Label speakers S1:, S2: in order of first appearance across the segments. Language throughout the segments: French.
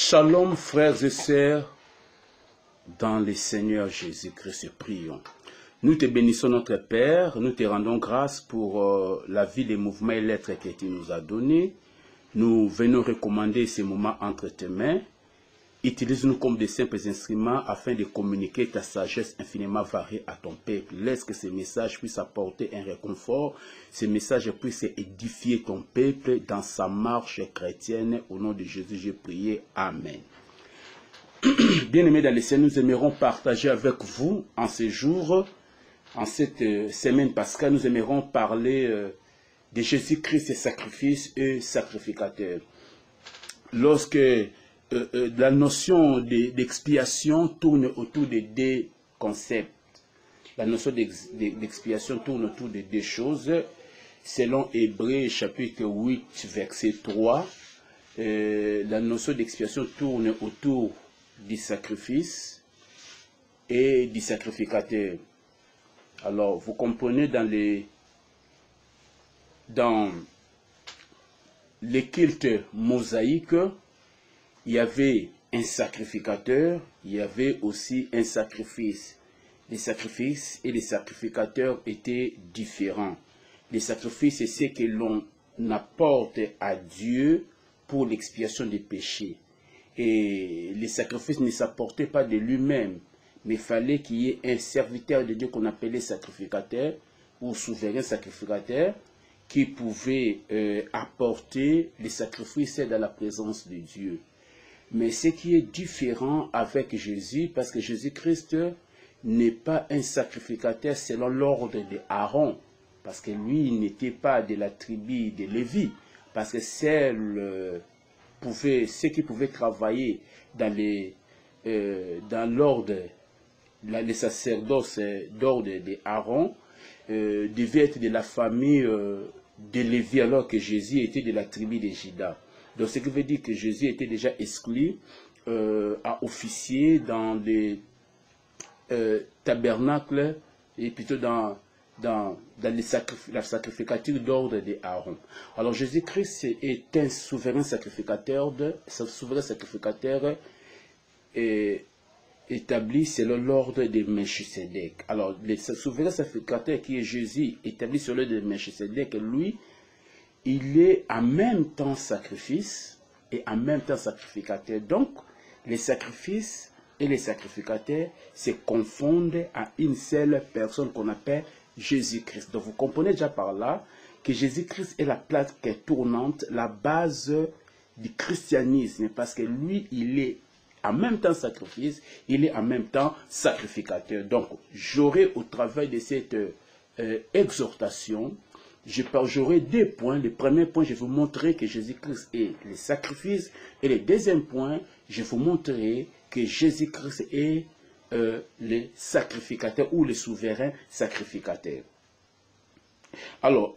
S1: Shalom frères et sœurs, dans le Seigneur Jésus-Christ, prions. Nous te bénissons notre Père, nous te rendons grâce pour la vie, les mouvements et l'être que tu nous as donné. Nous venons recommander ces moments entre tes mains. Utilise-nous comme des simples instruments afin de communiquer ta sagesse infiniment variée à ton peuple. Laisse que ces messages puissent apporter un réconfort, ces messages puissent édifier ton peuple dans sa marche chrétienne. Au nom de Jésus, j'ai prié. Amen. Bien-aimés dans le Seigneur, nous aimerons partager avec vous en ce jour, en cette semaine pascale, nous aimerons parler de Jésus-Christ, sacrifice et sacrificateur. Lorsque la notion d'expiation tourne autour de deux concepts. La notion d'expiation tourne autour de deux choses. Selon Hébreux chapitre 8, verset 3, la notion d'expiation tourne autour du sacrifice et du sacrificateur. Alors, vous comprenez dans les cultes mosaïques, il y avait un sacrificateur, il y avait aussi un sacrifice. Les sacrifices et les sacrificateurs étaient différents. Les sacrifices, c'est ce que l'on apporte à Dieu pour l'expiation des péchés. Et les sacrifices ne s'apportaient pas de lui-même, mais il fallait qu'il y ait un serviteur de Dieu qu'on appelait sacrificateur ou souverain sacrificateur qui pouvait apporter les sacrifices dans la présence de Dieu. Mais ce qui est différent avec Jésus, parce que Jésus-Christ n'est pas un sacrificateur selon l'ordre d'Aaron, parce que lui, il n'était pas de la tribu de Lévi, parce que ceux qui pouvaient travailler dans l'ordre, les sacerdoces d'ordre d'Aaron, devaient être de la famille de Lévi, alors que Jésus était de la tribu de Juda. Donc, ce qui veut dire que Jésus était déjà exclu à officier dans les tabernacles et plutôt dans la sacrificature d'ordre d'Aaron. Alors, Jésus-Christ est un souverain sacrificateur, établi selon l'ordre de Melchisédek. Alors, le souverain sacrificateur qui est Jésus, établi selon l'ordre de Melchisédek, lui, il est en même temps sacrifice et en même temps sacrificateur. Donc, les sacrifices et les sacrificateurs se confondent à une seule personne qu'on appelle Jésus-Christ. Donc, vous comprenez déjà par là que Jésus-Christ est la plaque tournante, la base du christianisme, parce que lui, il est en même temps sacrifice, il est en même temps sacrificateur. Donc, j'aurai au travail de cette exhortation, j'aurai deux points. Le premier point, je vais vous montrer que Jésus-Christ est le sacrifice. Et le deuxième point, je vais vous montrer que Jésus-Christ est le sacrificateur ou le souverain sacrificateur. Alors,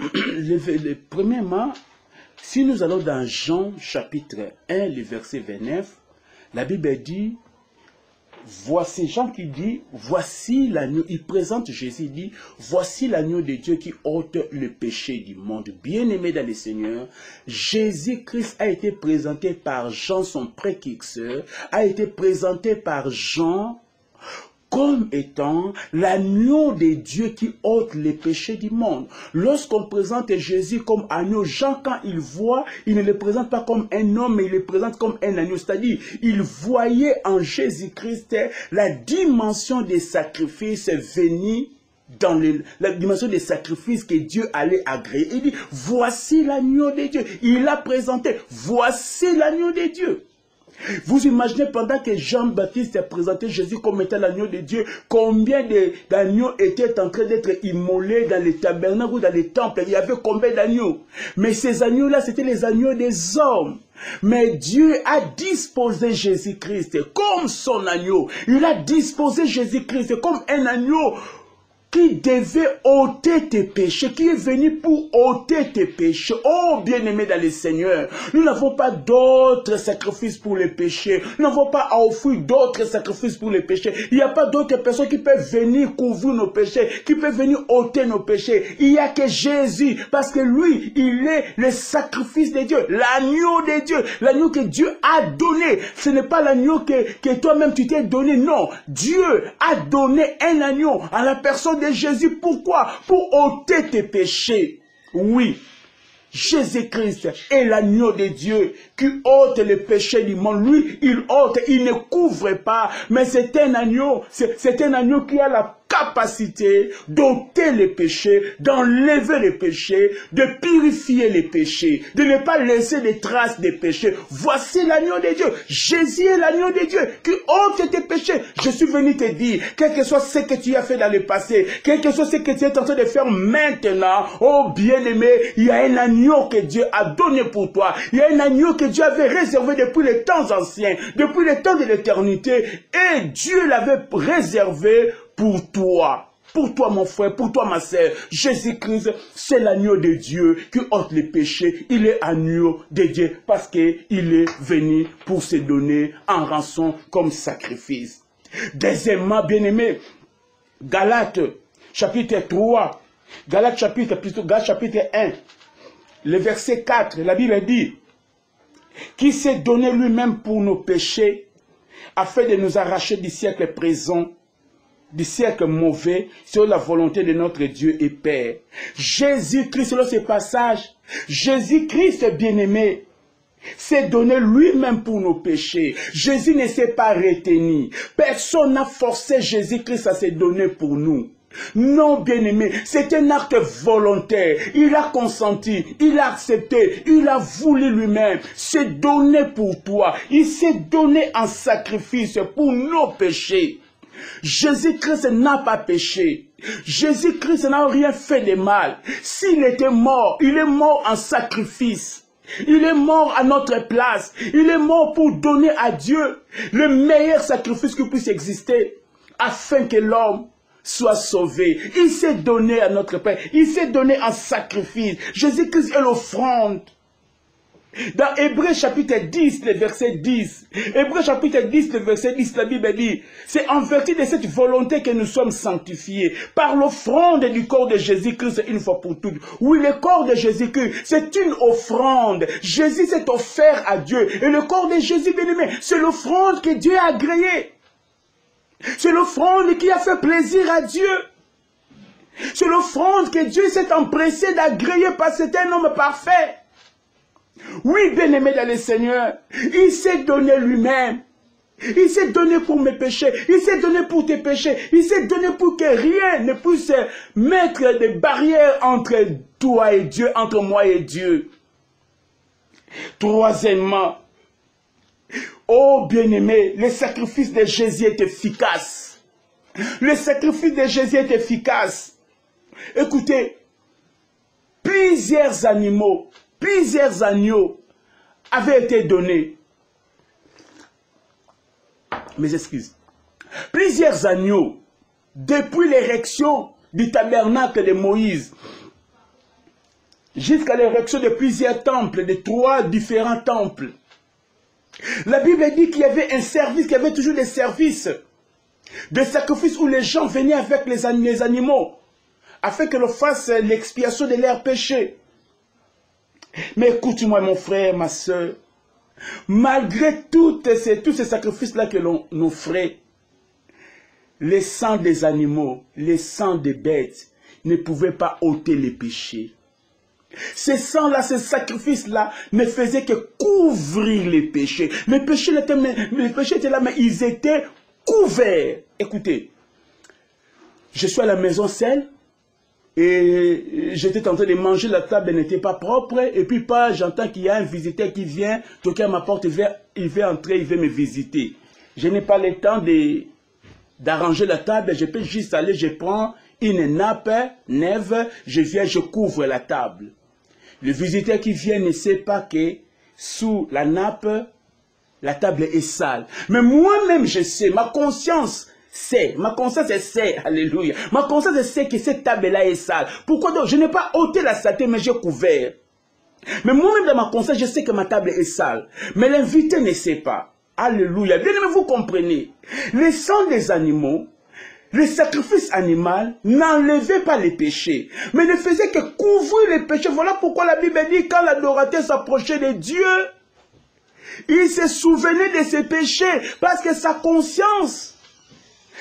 S1: premièrement, si nous allons dans Jean chapitre 1, le verset 29, la Bible dit, voici Jean qui dit, voici l'agneau, il présente Jésus, il dit, voici l'agneau de Dieu qui ôte le péché du monde. Bien-aimé dans le Seigneur, Jésus-Christ a été présenté par Jean, son précurseur, a été présenté par Jean comme étant l'agneau de Dieu qui ôte les péchés du monde. Lorsqu'on présente Jésus comme agneau, Jean, quand il voit, il ne le présente pas comme un homme, mais il le présente comme un agneau. C'est-à-dire, il voyait en Jésus-Christ la dimension des sacrifices venus dans la dimension des sacrifices que Dieu allait agréer. Il dit, voici l'agneau de Dieu. Il l'a présenté, voici l'agneau de Dieu. Vous imaginez pendant que Jean-Baptiste a présenté Jésus comme étant l'agneau de Dieu, combien d'agneaux étaient en train d'être immolés dans les tabernacles ou dans les temples? Il y avait combien d'agneaux? Mais ces agneaux-là, c'était les agneaux des hommes. Mais Dieu a disposé Jésus-Christ comme son agneau. Il a disposé Jésus-Christ comme un agneau qui devait ôter tes péchés, qui est venu pour ôter tes péchés. Oh, bien-aimé dans le Seigneur, nous n'avons pas d'autres sacrifices pour les péchés. Nous n'avons pas à offrir d'autres sacrifices pour les péchés. Il n'y a pas d'autres personnes qui peuvent venir couvrir nos péchés, qui peuvent venir ôter nos péchés. Il n'y a que Jésus, parce que lui, il est le sacrifice de Dieu, l'agneau de Dieu, l'agneau que Dieu a donné. Ce n'est pas l'agneau que toi-même tu t'es donné, non. Dieu a donné un agneau à la personne de Jésus. Pourquoi? Pour ôter tes péchés. Oui, Jésus-Christ est l'agneau de Dieu qui ôte les péchés du monde. Lui, il ôte, il ne couvre pas, mais c'est un agneau qui a la capacité d'ôter les péchés, d'enlever les péchés, de purifier les péchés, de ne pas laisser des traces des péchés. Voici l'agneau de Dieu. Jésus est l'agneau de Dieu qui ôte tes péchés. Je suis venu te dire, quel que soit ce que tu as fait dans le passé, quel que soit ce que tu es en train de faire maintenant, oh bien-aimé, il y a un agneau que Dieu a donné pour toi. Il y a un agneau que Dieu avait réservé depuis les temps anciens, depuis les temps de l'éternité, et Dieu l'avait réservé pour toi, mon frère, pour toi, ma sœur. Jésus-Christ, c'est l'agneau de Dieu qui ôte les péchés. Il est agneau de Dieu parce qu'il est venu pour se donner en rançon comme sacrifice. Deuxièmement, bien-aimé, Galates, chapitre 3, Galates chapitre 1, le verset 4, la Bible dit, qui s'est donné lui-même pour nos péchés, afin de nous arracher du siècle présent, du siècle mauvais, sur la volonté de notre Dieu et Père. Jésus-Christ, selon ce passage, Jésus-Christ bien-aimé, s'est donné lui-même pour nos péchés. Jésus ne s'est pas retenu. Personne n'a forcé Jésus-Christ à se donner pour nous. Non, bien-aimé, c'est un acte volontaire. Il a consenti, il a accepté, il a voulu lui-même se donner pour toi. Il s'est donné en sacrifice pour nos péchés. Jésus-Christ n'a pas péché. Jésus-Christ n'a rien fait de mal. S'il était mort, il est mort en sacrifice. Il est mort à notre place. Il est mort pour donner à Dieu le meilleur sacrifice qui puisse exister, afin que l'homme soit sauvé. Il s'est donné à notre Père. Il s'est donné en sacrifice. Jésus-Christ est l'offrande. Dans Hébreux chapitre 10, le verset 10, Hébreux chapitre 10, le verset 10, la Bible dit, c'est en vertu de cette volonté que nous sommes sanctifiés par l'offrande du corps de Jésus-Christ une fois pour toutes. Oui, le corps de Jésus-Christ, c'est une offrande. Jésus s'est offert à Dieu. Et le corps de Jésus, bien-aimé, c'est l'offrande que Dieu a agréée. C'est l'offrande qui a fait plaisir à Dieu. C'est l'offrande que Dieu s'est empressé d'agréer parce que c'est un homme parfait. Oui, bien-aimé dans le Seigneur, il s'est donné lui-même. Il s'est donné pour mes péchés. Il s'est donné pour tes péchés. Il s'est donné pour que rien ne puisse mettre des barrières entre toi et Dieu, entre moi et Dieu. Troisièmement, oh bien-aimé, le sacrifice de Jésus est efficace. Le sacrifice de Jésus est efficace. Écoutez, plusieurs agneaux avaient été donnés. Mes excuses. Plusieurs agneaux, depuis l'érection du tabernacle de Moïse, jusqu'à l'érection de plusieurs temples, de 3 différents temples. La Bible dit qu'il y avait un service, qu'il y avait toujours des services, des sacrifices où les gens venaient avec les animaux, afin que l'on fasse l'expiation de leurs péchés. Mais écoute-moi, mon frère, ma soeur, malgré tous ces sacrifices-là que l'on offrait, les sangs des animaux, les sangs des bêtes ne pouvaient pas ôter les péchés. Ces sangs-là, ces sacrifices-là ne faisaient que couvrir les péchés. Les péchés étaient là, mais ils étaient couverts. Écoutez, je suis à la maison seule, et j'étais en train de manger, la table n'était pas propre, et puis j'entends qu'il y a un visiteur qui vient toquer à ma porte, il veut entrer, il veut me visiter. Je n'ai pas le temps d'arranger la table, je peux juste aller, je prends une nappe neuve, je viens, je couvre la table. Le visiteur qui vient ne sait pas que sous la nappe, la table est sale. Mais moi-même, je sais, ma conscience sait, alléluia. Ma conscience sait que cette table-là est sale. Pourquoi donc? Je n'ai pas ôté la saleté, mais j'ai couvert. Mais moi-même dans ma conscience, je sais que ma table est sale. Mais l'invité ne sait pas. Alléluia. Bien aimé, vous comprenez. Le sang des animaux, le sacrifice animal n'enlevait pas les péchés, mais ne faisait que couvrir les péchés. Voilà pourquoi la Bible dit, quand l'adorateur s'approchait de Dieu, il se souvenait de ses péchés, parce que sa conscience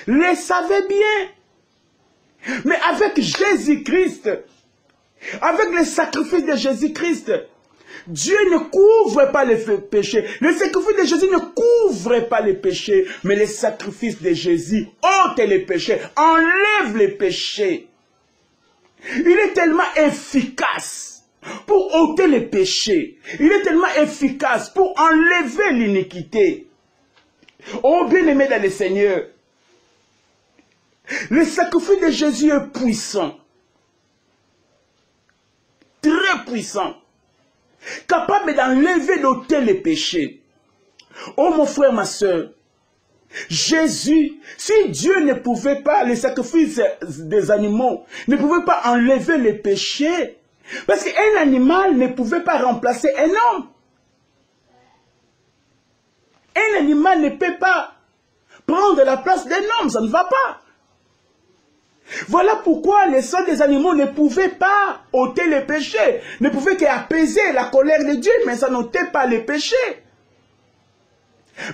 S1: les savait bien. Mais avec Jésus-Christ, avec le sacrifice de Jésus-Christ, Dieu ne couvre pas les péchés. Le sacrifice de Jésus ne couvre pas les péchés, mais le sacrifice de Jésus ôte les péchés, enlève les péchés. Il est tellement efficace pour ôter les péchés. Il est tellement efficace pour enlever l'iniquité. Oh bien-aimé dans le Seigneur, le sacrifice de Jésus est puissant. Très puissant. Capable d'enlever, d'ôter les péchés. Oh mon frère, ma soeur, Jésus, si Dieu ne pouvait pas, les sacrifices des animaux, ne pouvait pas enlever les péchés, parce qu'un animal ne pouvait pas remplacer un homme. Un animal ne peut pas prendre la place d'un homme, ça ne va pas. Voilà pourquoi les sangs des animaux ne pouvaient pas ôter les péchés, ne pouvaient qu'apaiser la colère de Dieu, mais ça n'ôtait pas les péchés.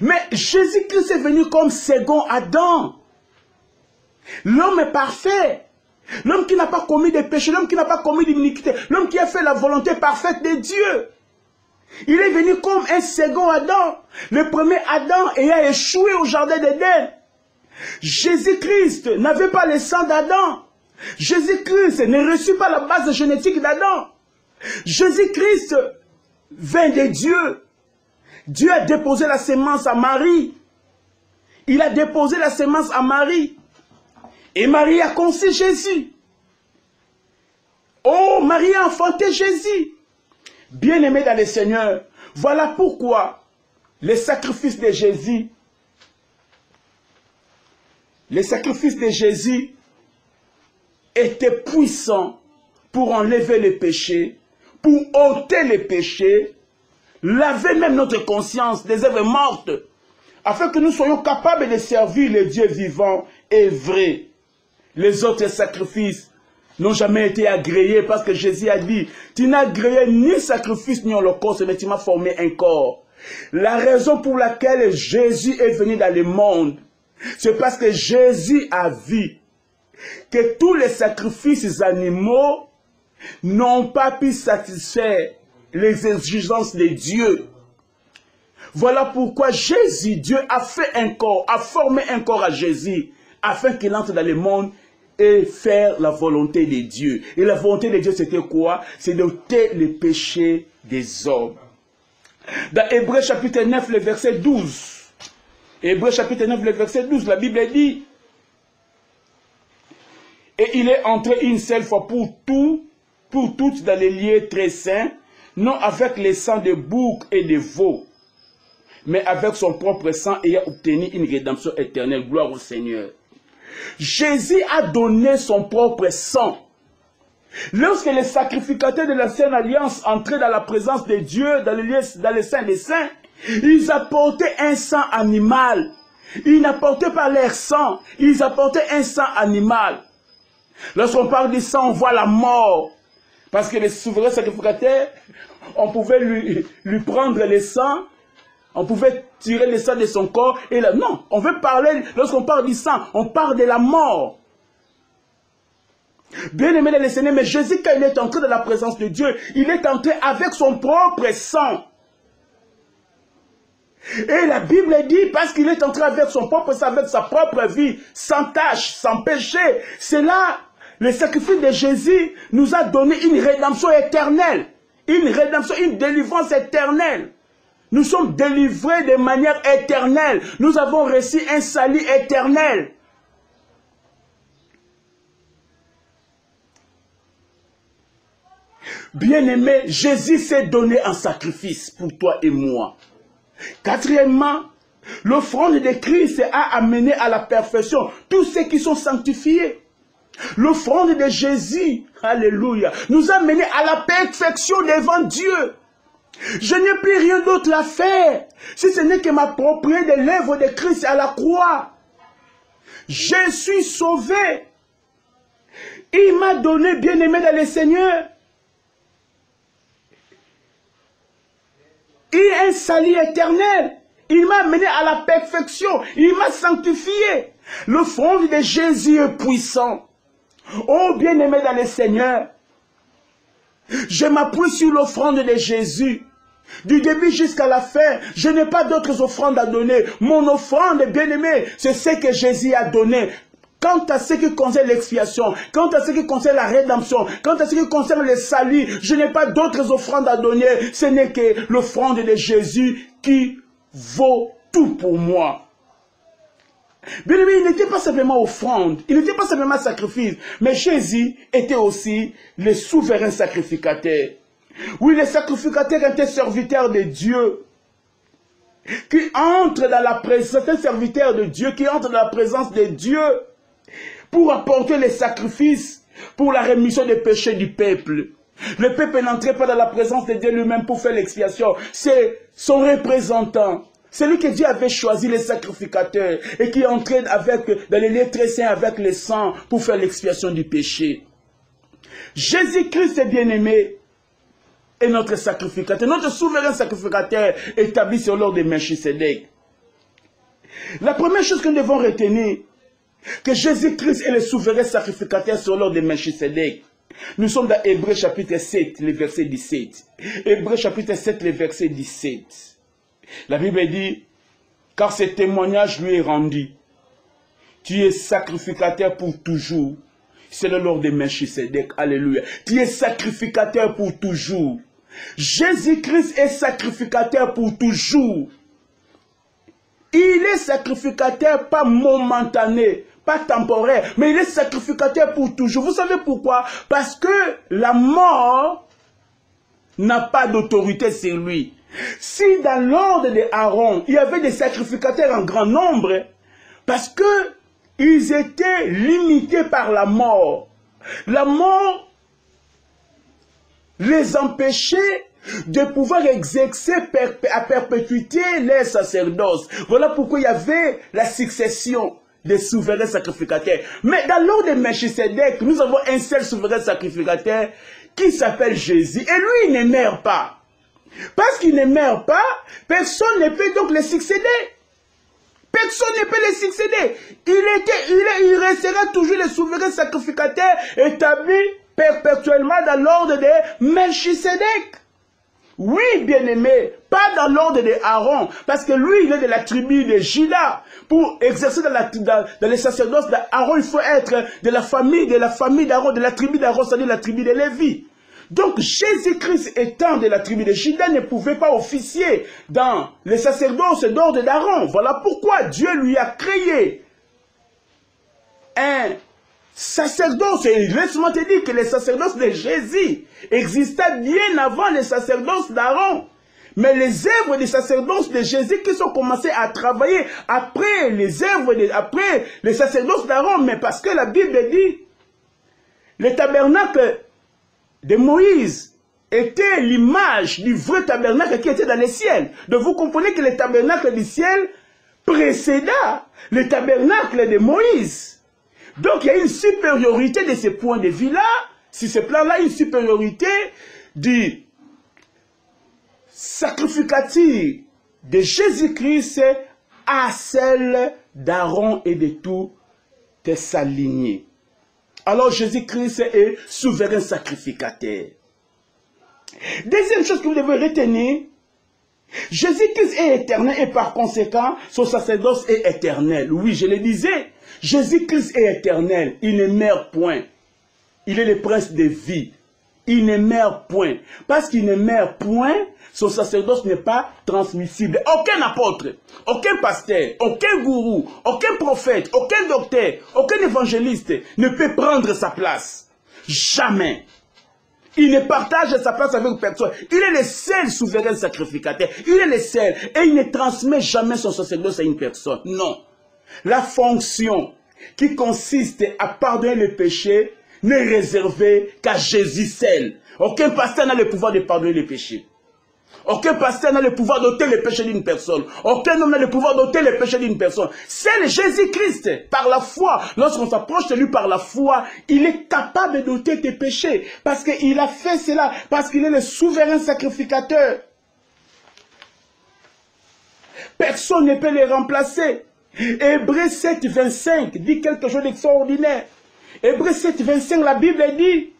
S1: Mais Jésus-Christ est venu comme second Adam. L'homme est parfait. L'homme qui n'a pas commis de péché, l'homme qui n'a pas commis d'iniquité, l'homme qui a fait la volonté parfaite de Dieu. Il est venu comme un second Adam. Le premier Adam ayant échoué au jardin d'Éden. Jésus-Christ n'avait pas le sang d'Adam. Jésus-Christ ne reçut pas la base génétique d'Adam. Jésus-Christ vint de Dieu. Dieu a déposé la sémence à Marie. Il a déposé la sémence à Marie. Et Marie a conçu Jésus. Oh, Marie a enfanté Jésus. Bien-aimé dans le Seigneur, voilà pourquoi les sacrifices de Jésus, étaient puissants pour enlever les péchés, pour ôter les péchés, laver même notre conscience des œuvres mortes, afin que nous soyons capables de servir le Dieu vivant et vrai. Les autres sacrifices n'ont jamais été agréés parce que Jésus a dit, tu n'as agréé ni sacrifice ni holocauste, mais tu m'as formé un corps. La raison pour laquelle Jésus est venu dans le monde, c'est parce que Jésus a vu que tous les sacrifices animaux n'ont pas pu satisfaire les exigences de Dieu. Voilà pourquoi Jésus, Dieu a fait un corps, a formé un corps à Jésus, afin qu'il entre dans le monde et faire la volonté de Dieu. Et la volonté de Dieu, c'était quoi? C'est d'ôter les péchés des hommes. Dans Hébreux chapitre 9, le verset 12. Hébreux chapitre 9, le verset 12, la Bible dit, et il est entré une seule fois pour toutes dans les lieux très saints, non avec le sang de bouc et de veau, mais avec son propre sang ayant obtenu une rédemption éternelle. Gloire au Seigneur. Jésus a donné son propre sang. Lorsque les sacrificateurs de l'ancienne alliance entraient dans la présence de Dieu, dans les saints des saints, ils apportaient un sang animal. Ils n'apportaient pas leur sang, ils apportaient un sang animal. Lorsqu'on parle du sang, on voit la mort. Parce que les souverains sacrificateurs, on pouvait lui prendre le sang, on pouvait tirer le sang de son corps. Et là, non, on veut parler, lorsqu'on parle du sang, on parle de la mort. Bien aimé les Seigneur, mais Jésus, quand il est entré dans la présence de Dieu, il est entré avec son propre sang. Et la Bible dit, parce qu'il est entré avec son propre sang, avec sa propre vie, sans tache, sans péché, c'est là, le sacrifice de Jésus nous a donné une rédemption éternelle. Une rédemption, une délivrance éternelle. Nous sommes délivrés de manière éternelle. Nous avons reçu un salut éternel. Bien-aimé, Jésus s'est donné en sacrifice pour toi et moi. Quatrièmement, L'offrande de Christ a amené à la perfection tous ceux qui sont sanctifiés. L'offrande de Jésus, alléluia, nous a amené à la perfection devant Dieu. Je n'ai plus rien d'autre à faire, si ce n'est que m'approprier de l'œuvre de Christ à la croix. Je suis sauvé. Il m'a donné, bien-aimé dans le Seigneur, un salut éternel. Il m'a amené à la perfection. Il m'a sanctifié. L'offrande de Jésus est puissant. Oh, bien-aimé dans le Seigneur, je m'appuie sur l'offrande de Jésus. Du début jusqu'à la fin, je n'ai pas d'autres offrandes à donner. Mon offrande, bien-aimé, c'est ce que Jésus a donné. Quant à ce qui concerne l'expiation, quant à ce qui concerne la rédemption, quant à ce qui concerne le salut, je n'ai pas d'autres offrandes à donner. Ce n'est que l'offrande de Jésus qui vaut tout pour moi. Bien aimé, il n'était pas simplement offrande, il n'était pas simplement sacrifice, mais Jésus était aussi le souverain sacrificateur. Oui, le sacrificateur était serviteur de Dieu, qui entre dans la présence, un serviteur de Dieu, qui entre dans la présence de Dieu pour apporter les sacrifices pour la rémission des péchés du peuple. Le peuple n'entrait pas dans la présence de Dieu lui-même pour faire l'expiation. C'est son représentant. C'est lui que Dieu avait choisi, les sacrificateurs, et qui entrait dans les lieux très saints avec le sang pour faire l'expiation du péché. Jésus-Christ est bien-aimé est notre sacrificateur, notre souverain sacrificateur établi sur l'ordre de Melchisédek. La première chose que nous devons retenir, que Jésus-Christ est le souverain sacrificateur sur l'ordre de Melchisédek. Nous sommes dans Hébreux chapitre 7, le verset 17. Hébreux chapitre 7, le verset 17. La Bible dit, car ce témoignage lui est rendu. Tu es sacrificateur pour toujours. C'est le Lord de Melchisédek. Alléluia. Tu es sacrificateur pour toujours. Jésus-Christ est sacrificateur pour toujours. Il est sacrificateur pas momentané, pas temporaire, mais il est sacrificateur pour toujours. Vous savez pourquoi? Parce que la mort n'a pas d'autorité sur lui. Si dans l'ordre de Aaron, il y avait des sacrificateurs en grand nombre, parce que ils étaient limités par la mort. La mort les empêchait de pouvoir exercer à perpétuité les sacerdoces. Voilà pourquoi il y avait la succession des souverains sacrificateurs. Mais dans l'ordre de Melchisédek, nous avons un seul souverain sacrificateur qui s'appelle Jésus. Et lui, il ne meurt pas. Parce qu'il ne meurt pas, personne ne peut donc le succéder. Personne ne peut le succéder. Il restera toujours le souverain sacrificateur établi perpétuellement dans l'ordre de Melchisédek. Oui, bien-aimé, pas dans l'ordre de Aaron, parce que lui, il est de la tribu de Juda. Pour exercer dans les sacerdoces d'Aaron, il faut être de la famille d'Aaron, de la tribu d'Aaron, c'est-à-dire la tribu de Lévi. Donc, Jésus-Christ étant de la tribu de Juda ne pouvait pas officier dans les sacerdoces d'ordre d'Aaron. Voilà pourquoi Dieu lui a créé un sacerdoce. Et laisse-moi te dire que les sacerdoces de Jésus existaient bien avant les sacerdoces d'Aaron. Mais les œuvres des sacerdoces de Jésus qui sont commencés à travailler après après les sacerdoces d'Aaron. Mais parce que la Bible dit, le tabernacle de Moïse était l'image du vrai tabernacle qui était dans le ciel. Donc vous comprenez que le tabernacle du ciel précéda le tabernacle de Moïse. Donc il y a une supériorité de ce point de vue-là, sur ce plan-là, une supériorité du sacrificatif de Jésus-Christ à celle d'Aaron et de toute sa lignée. Alors Jésus-Christ est souverain sacrificateur. Deuxième chose que vous devez retenir, Jésus-Christ est éternel et par conséquent, son sacerdoce est éternel. Oui, je le disais, Jésus-Christ est éternel, il ne meurt point. Il est le prince de vie. Il ne meurt point. Parce qu'il ne meurt point, son sacerdoce n'est pas transmissible. Aucun apôtre, aucun pasteur, aucun gourou, aucun prophète, aucun docteur, aucun évangéliste ne peut prendre sa place. Jamais. Il ne partage sa place avec personne. Il est le seul souverain sacrificateur. Il est le seul. Et il ne transmet jamais son sacerdoce à une personne. Non. La fonction qui consiste à pardonner les péchés n'est réservée qu'à Jésus seul. Aucun pasteur n'a le pouvoir de pardonner les péchés. Aucun pasteur n'a le pouvoir d'ôter les péchés d'une personne. Aucun homme n'a le pouvoir d'ôter les péchés d'une personne. C'est Jésus-Christ, par la foi. Lorsqu'on s'approche de lui par la foi, il est capable d'ôter tes péchés. Parce qu'il a fait cela. Parce qu'il est le souverain sacrificateur. Personne ne peut les remplacer. Hébreux 7, 25 dit quelque chose d'extraordinaire. Hébreux 7, 25, la Bible dit: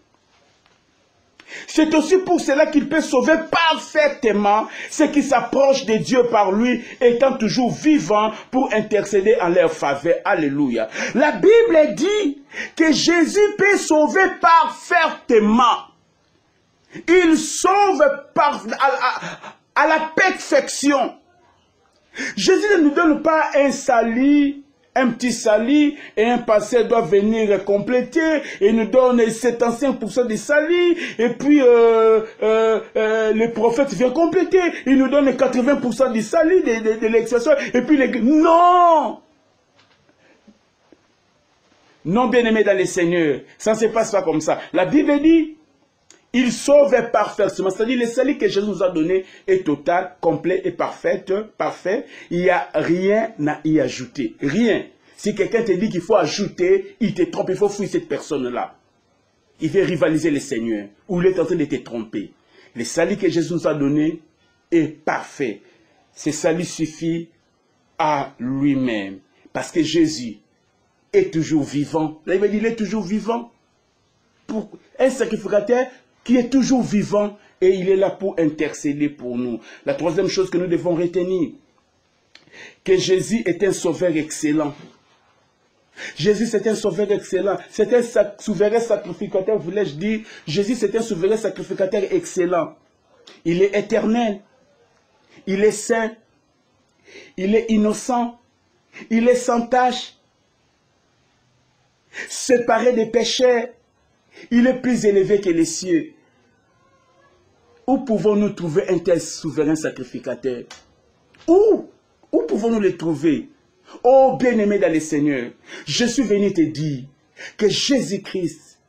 S1: c'est aussi pour cela qu'il peut sauver parfaitement ceux qui s'approchent de Dieu par lui, étant toujours vivants pour intercéder en leur faveur. Alléluia. La Bible dit que Jésus peut sauver parfaitement. Il sauve à la perfection. Jésus ne nous donne pas un salut, un petit salut, et un pasteur doit venir compléter, et nous donne 75% du salut, et puis le prophète vient compléter, il nous donne 80% du salut de l'expression, et puis non! Non, bien-aimé dans les seigneurs, ça ne se passe pas comme ça. La Bible dit: il sauve parfaitement. C'est-à-dire, le salut que Jésus nous a donné est total, complet et parfait. Il n'y a rien à y ajouter. Rien. Si quelqu'un te dit qu'il faut ajouter, il te trompe. Il faut fuir cette personne-là. Il veut rivaliser le Seigneur. Ou il est en train de te tromper. Le salut que Jésus nous a donné est parfait. Ce salut suffit à lui-même. Parce que Jésus est toujours vivant. Là, il veut dire qu'il est toujours vivant. Pour un sacrificateur qui est toujours vivant, et il est là pour intercéder pour nous. La troisième chose que nous devons retenir, que Jésus est un sauveur excellent. Jésus c'est un sauveur excellent. C'est un souverain sacrificateur, voulais-je dire. Jésus c'est un souverain sacrificateur excellent. Il est éternel. Il est saint. Il est innocent. Il est sans tache. Séparé des pécheurs. Il est plus élevé que les cieux. Où pouvons-nous trouver un tel souverain sacrificateur? Où pouvons-nous le trouver? Oh, bien-aimé dans le Seigneur, je suis venu te dire que Jésus-Christ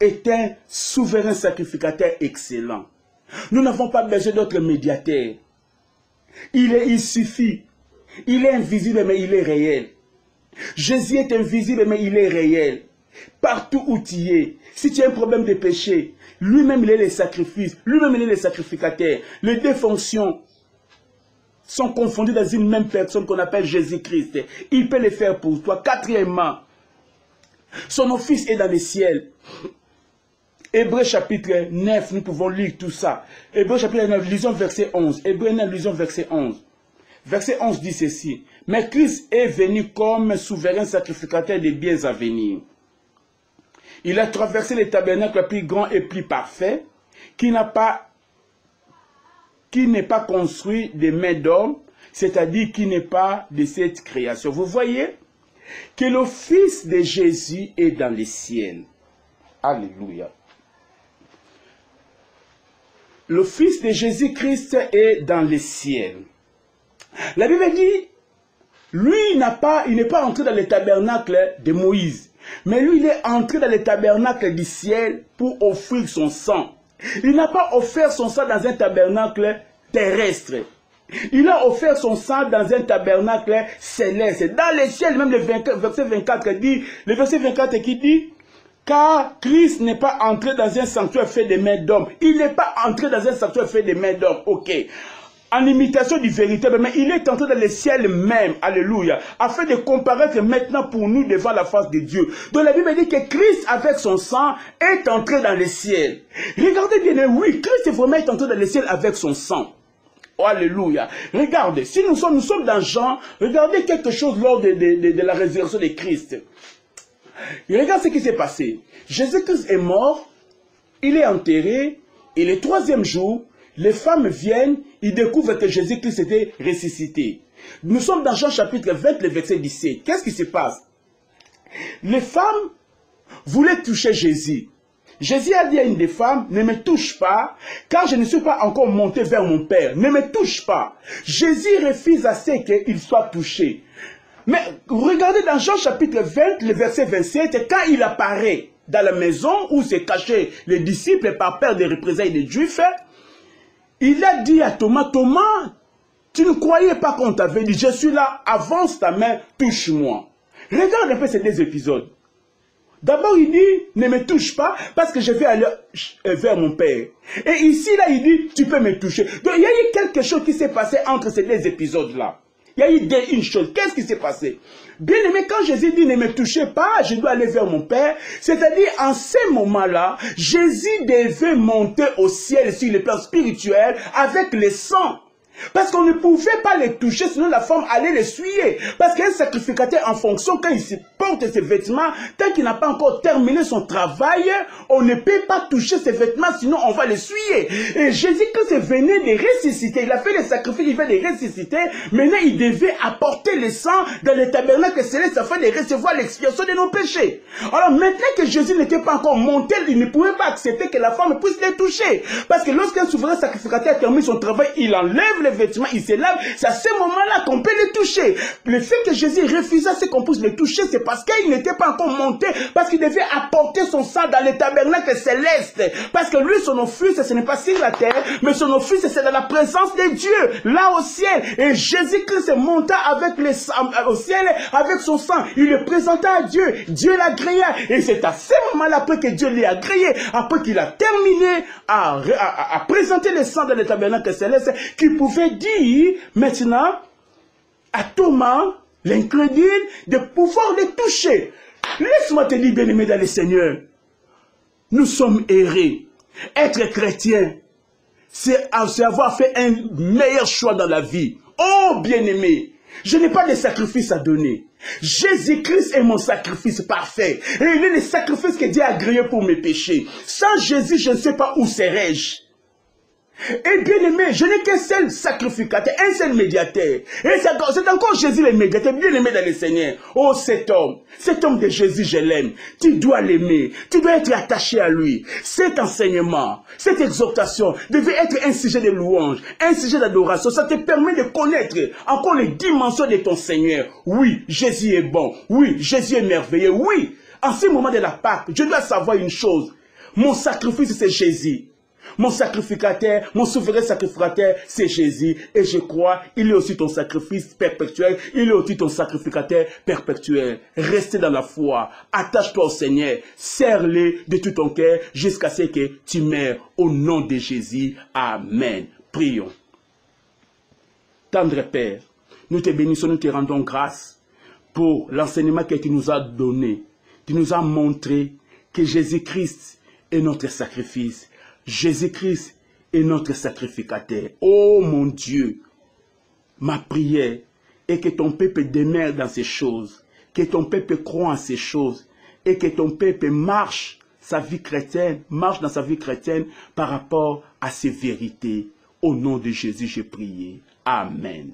S1: est un souverain sacrificateur excellent. Nous n'avons pas besoin d'autres médiateurs. Il suffit. Il est invisible, mais il est réel. Jésus est invisible, mais il est réel. Partout où tu es, si tu as un problème de péché, lui-même il est le sacrifice, lui-même il est le sacrificateur. Les deux fonctions sont confondues dans une même personne qu'on appelle Jésus-Christ. Il peut le faire pour toi. Quatrièmement, son office est dans les ciels. Hébreux chapitre 9, nous pouvons lire tout ça. Hébreux chapitre 9, lisons verset 11. Hébreux 9, lisons verset 11. Verset 11 dit ceci: mais Christ est venu comme souverain sacrificateur des biens à venir. Il a traversé le tabernacle plus grand et plus parfait, qui n'est pas construit de mains d'homme, c'est-à-dire qui n'est pas de cette création. Vous voyez que le Fils de Jésus est dans les ciels. Alléluia. Le Fils de Jésus-Christ est dans les ciels. La Bible dit, lui, il n'est pas entré dans le tabernacle de Moïse. Mais lui, il est entré dans le tabernacle du ciel pour offrir son sang. Il n'a pas offert son sang dans un tabernacle terrestre. Il a offert son sang dans un tabernacle céleste. Dans le ciel, même le verset 24 dit, le verset 24 qui dit, car Christ n'est pas entré dans un sanctuaire fait de mains d'hommes. Il n'est pas entré dans un sanctuaire fait de mains d'hommes. Ok. En imitation du véritable, mais il est entré dans le ciel même, alléluia, afin de comparaître maintenant pour nous devant la face de Dieu. Donc la Bible dit que Christ, avec son sang, est entré dans le ciel. Regardez bien, oui, Christ est vraiment entré dans le ciel avec son sang. Oh, alléluia. Regardez, si nous sommes dans Jean, regardez quelque chose lors de la résurrection de Christ. Et regarde ce qui s'est passé. Jésus-Christ est mort, il est enterré, et le troisième jour, les femmes viennent, ils découvrent que Jésus-Christ était ressuscité. Nous sommes dans Jean chapitre 20, le verset 17. Qu'est-ce qui se passe? Les femmes voulaient toucher Jésus. Jésus a dit à une des femmes, ne me touche pas, car je ne suis pas encore monté vers mon Père. Ne me touche pas. Jésus refuse à ce qu'il soit touché. Mais regardez dans Jean chapitre 20, le verset 27, quand il apparaît dans la maison où se cachaient les disciples par peur des représailles des Juifs, il a dit à Thomas, Thomas, tu ne croyais pas qu'on t'avait dit, je suis là, avance ta main, touche-moi. Regarde un peu ces deux épisodes. D'abord, il dit, ne me touche pas parce que je vais aller vers mon Père. Et ici, là, il dit, tu peux me toucher. Donc, il y a eu quelque chose qui s'est passé entre ces deux épisodes-là. Il y a eu une chose. Qu'est-ce qui s'est passé? Bien aimé, quand Jésus dit, ne me touchez pas, je dois aller vers mon Père, c'est-à-dire, en ce moment-là, Jésus devait monter au ciel sur le plan spirituel avec le sang. Parce qu'on ne pouvait pas les toucher, sinon la femme allait les essuyer. Parce qu'un sacrificateur, en fonction, quand il se porte ses vêtements, tant qu'il n'a pas encore terminé son travail, on ne peut pas toucher ses vêtements, sinon on va les essuyer. Et Jésus-Christ venait de ressusciter, il a fait les sacrifices, il venait de ressusciter, maintenant il devait apporter le sang dans le tabernacle céleste afin de recevoir l'expiation de nos péchés. Alors maintenant que Jésus n'était pas encore monté, il ne pouvait pas accepter que la femme puisse les toucher. Parce que lorsqu'un souverain sacrificateur termine son travail, il enlève les vêtements, il se lave, c'est à ce moment-là qu'on peut les toucher. Le fait que Jésus refusa ce qu'on puisse les toucher, c'est parce qu'il n'était pas encore monté, parce qu'il devait apporter son sang dans le tabernacle céleste. Parce que lui, son office, ce n'est pas sur la terre, mais son office, c'est dans la présence de Dieu, là au ciel. Et Jésus-Christ monta avec au ciel, avec son sang. Il le présenta à Dieu. Dieu l'agréa. Et c'est à ce moment-là, après que Dieu l'ait agréé, après qu'il a terminé à présenter le sang dans le tabernacle céleste, qu'il pouvait dire maintenant à Thomas, l'incrédule, de pouvoir les toucher. Laisse-moi te dire, bien-aimé dans le Seigneur, nous sommes errés. Être chrétien, c'est avoir fait un meilleur choix dans la vie. Oh, bien-aimé, je n'ai pas de sacrifice à donner. Jésus-Christ est mon sacrifice parfait. Et il est le sacrifice que Dieu a agréé pour mes péchés. Sans Jésus, je ne sais pas où serais-je. Et bien aimé, je n'ai qu'un seul sacrificateur, un seul médiateur. Et c'est encore Jésus le médiateur, bien aimé dans le Seigneur. Oh cet homme de Jésus, je l'aime. Tu dois l'aimer, tu dois être attaché à lui. Cet enseignement, cette exhortation devait être un sujet de louange, un sujet d'adoration. Ça te permet de connaître encore les dimensions de ton Seigneur. Oui, Jésus est bon. Oui, Jésus est merveilleux. Oui, en ce moment de la Pâque, je dois savoir une chose. Mon sacrifice, c'est Jésus. Mon sacrificateur, mon souverain sacrificateur, c'est Jésus. Et je crois, il est aussi ton sacrifice perpétuel. Il est aussi ton sacrificateur perpétuel. Reste dans la foi. Attache-toi au Seigneur. Serre-le de tout ton cœur jusqu'à ce que tu meurs. Au nom de Jésus. Amen. Prions. Tendre Père, nous te bénissons, nous te rendons grâce pour l'enseignement que tu nous as donné. Tu nous as montré que Jésus-Christ est notre sacrifice. Jésus-Christ est notre sacrificateur. Oh mon Dieu, ma prière est que ton peuple demeure dans ces choses, que ton peuple croit en ces choses et que ton peuple marche sa vie chrétienne, marche dans sa vie chrétienne par rapport à ces vérités. Au nom de Jésus, j'ai prié. Amen.